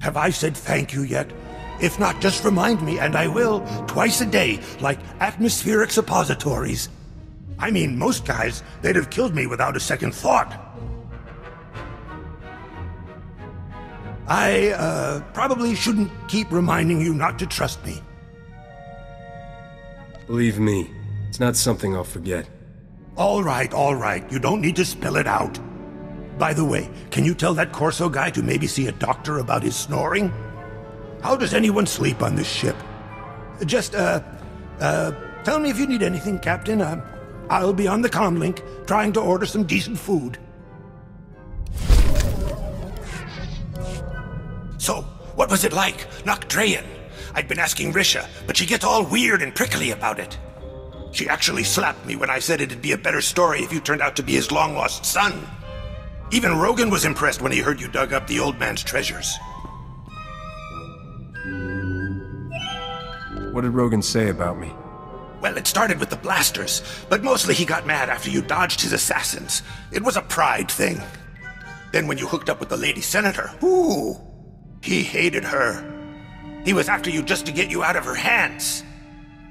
Have I said thank you yet? If not, just remind me, and I will, twice a day, like atmospheric suppositories. I mean, most guys, they'd have killed me without a second thought. I, probably shouldn't keep reminding you not to trust me. Believe me, it's not something I'll forget. All right. You don't need to spill it out. By the way, can you tell that Corso guy to maybe see a doctor about his snoring? How does anyone sleep on this ship? Just, tell me if you need anything, Captain. I'll be on the comlink, trying to order some decent food. So, what was it like, Noctrayan? I'd been asking Risha, but she gets all weird and prickly about it. She actually slapped me when I said it'd be a better story if you turned out to be his long-lost son. Even Rogan was impressed when he heard you dug up the old man's treasures. What did Rogan say about me? Well, it started with the blasters, but mostly he got mad after you dodged his assassins. It was a pride thing. Then when you hooked up with the lady senator, ooh, he hated her. He was after you just to get you out of her hands.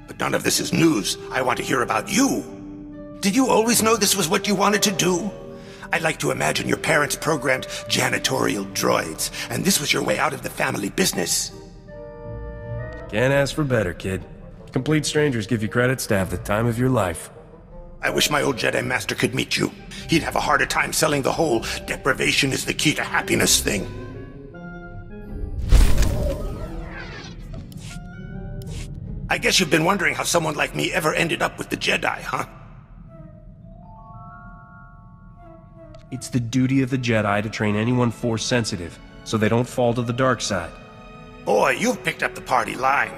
But none of this is news. I want to hear about you. Did you always know this was what you wanted to do? I'd like to imagine your parents programmed janitorial droids, and this was your way out of the family business. Can't ask for better, kid. Complete strangers give you credits to have the time of your life. I wish my old Jedi Master could meet you. He'd have a harder time selling the whole deprivation is the key to happiness thing. I guess you've been wondering how someone like me ever ended up with the Jedi, huh? It's the duty of the Jedi to train anyone Force-sensitive, so they don't fall to the dark side. Boy, you've picked up the party line.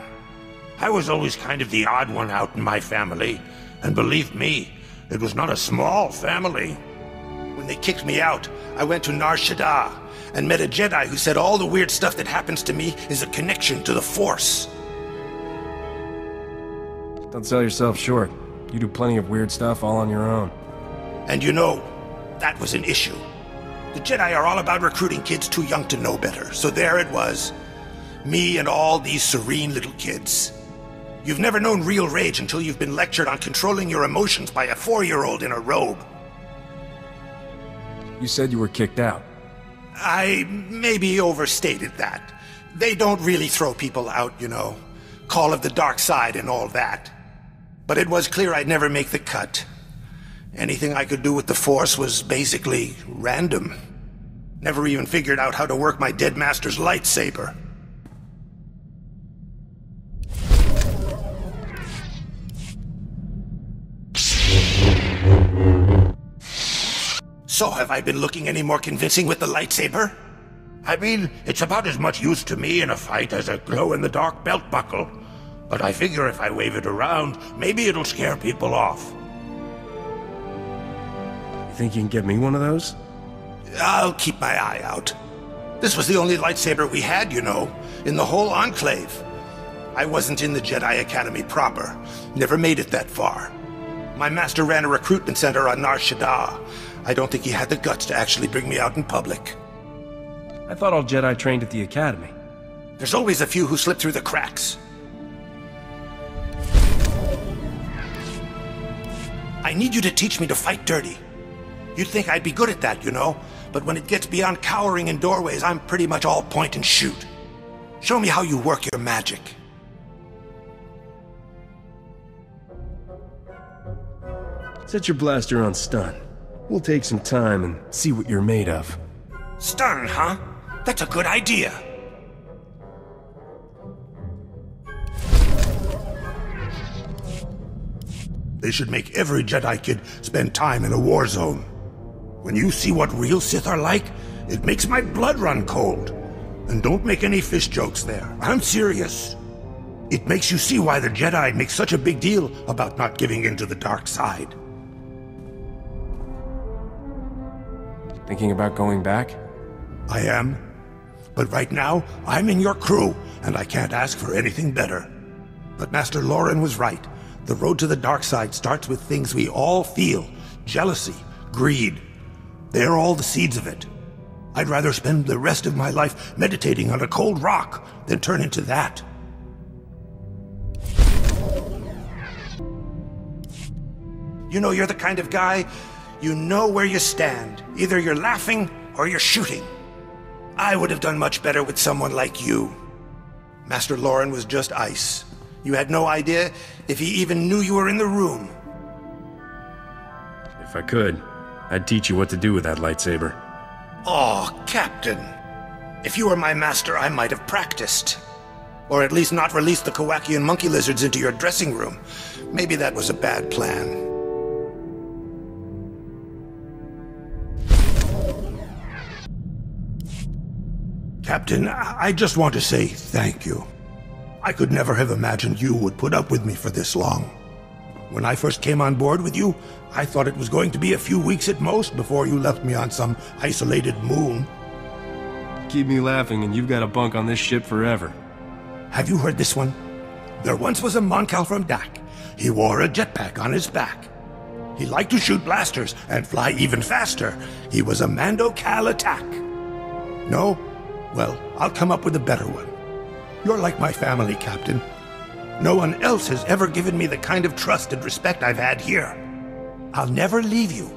I was always kind of the odd one out in my family, and believe me, it was not a small family. When they kicked me out, I went to Nar Shaddaa and met a Jedi who said all the weird stuff that happens to me is a connection to the Force. Don't sell yourself short. You do plenty of weird stuff all on your own. And you know, that was an issue. The Jedi are all about recruiting kids too young to know better, so there it was. Me and all these serene little kids. You've never known real rage until you've been lectured on controlling your emotions by a 4-year-old in a robe. You said you were kicked out. I maybe overstated that. They don't really throw people out, you know. Call of the dark side and all that. But it was clear I'd never make the cut. Anything I could do with the Force was basically random. Never even figured out how to work my dead master's lightsaber. So have I been looking any more convincing with the lightsaber? I mean, it's about as much use to me in a fight as a glow-in-the-dark belt buckle. But I figure if I wave it around, maybe it'll scare people off. You think you can get me one of those? I'll keep my eye out. This was the only lightsaber we had, you know, in the whole Enclave. I wasn't in the Jedi Academy proper. Never made it that far. My master ran a recruitment center on Nar Shaddaa. I don't think he had the guts to actually bring me out in public. I thought all Jedi trained at the Academy. There's always a few who slip through the cracks. I need you to teach me to fight dirty. You'd think I'd be good at that, you know, but when it gets beyond cowering in doorways, I'm pretty much all point and shoot. Show me how you work your magic. Set your blaster on stun. We'll take some time and see what you're made of. Stun, huh? That's a good idea. They should make every Jedi kid spend time in a war zone. When you see what real Sith are like, it makes my blood run cold. And don't make any fish jokes there. I'm serious. It makes you see why the Jedi make such a big deal about not giving in to the dark side. Thinking about going back? I am. But right now, I'm in your crew, and I can't ask for anything better. But Master Lauren was right. The road to the dark side starts with things we all feel. Jealousy, greed. They're all the seeds of it. I'd rather spend the rest of my life meditating on a cold rock than turn into that. You know, you're the kind of guy, you know where you stand. Either you're laughing or you're shooting. I would have done much better with someone like you. Master Lauren was just ice. You had no idea if he even knew you were in the room. If I could, I'd teach you what to do with that lightsaber. Oh, Captain. If you were my master, I might have practiced. Or at least not released the Kowakian monkey lizards into your dressing room. Maybe that was a bad plan. Captain, I just want to say thank you. I could never have imagined you would put up with me for this long. When I first came on board with you, I thought it was going to be a few weeks at most before you left me on some isolated moon. Keep me laughing and you've got a bunk on this ship forever. Have you heard this one? There once was a Moncal from Dak. He wore a jetpack on his back. He liked to shoot blasters and fly even faster. He was a Mando Cal attack. No? Well, I'll come up with a better one. You're like my family, Captain. No one else has ever given me the kind of trust and respect I've had here. I'll never leave you.